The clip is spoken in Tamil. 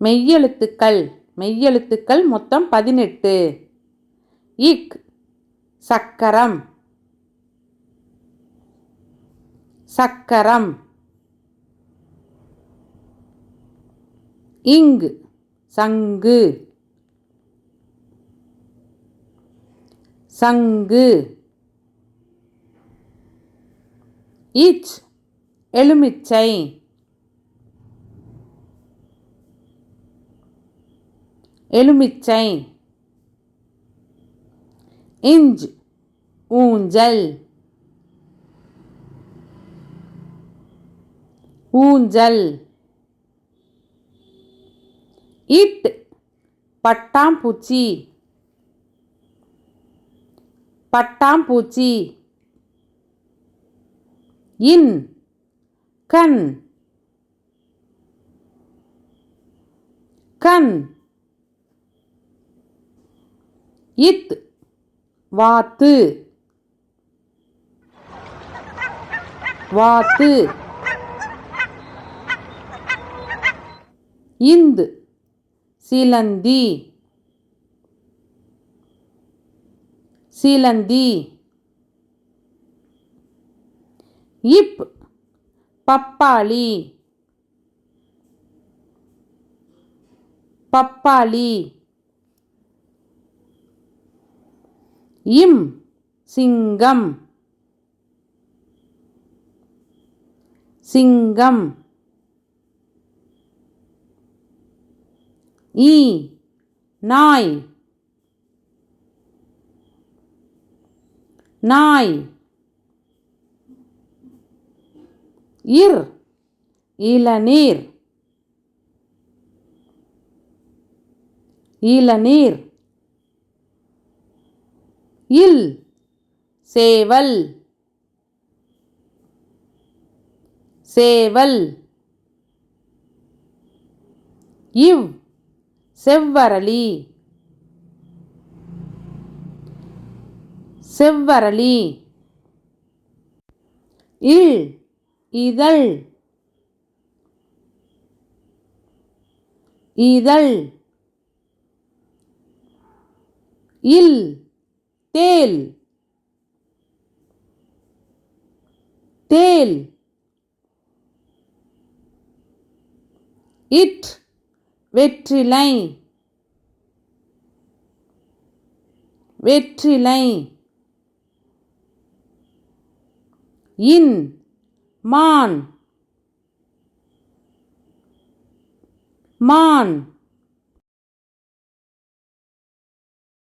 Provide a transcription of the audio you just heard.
மெய்யெழுத்துக்கள் மெய்யெழுத்துக்கள் மொத்தம் 18. இக் சக்கரம் சக்கரம். இங் சங்கு சங்கு. இச் எலுமிச்சை எலுமிச்சை. இஞ்ச் ஊஞ்சல் ஊஞ்சல். இட் பட்டாம்பூச்சி பட்டாம்பூச்சி. இன் கண் கண். இத் வாத்து வாத்து. இந்த் சிலந்தி சிலந்தி. இப் பப்பாளி பப்பாளி. இம் சிங்கம் சிங்கம். ஈ நாய் நாய். இர் இளநீர் இளநீர். இல் சேவல் சேவல். இவ் செவ்வரளி செவ்வரளி. இல் இதழ் இதழ். இல் தேல் தேல். இட் வெற்றிலை வெற்றிலை. இன் மான் மான்.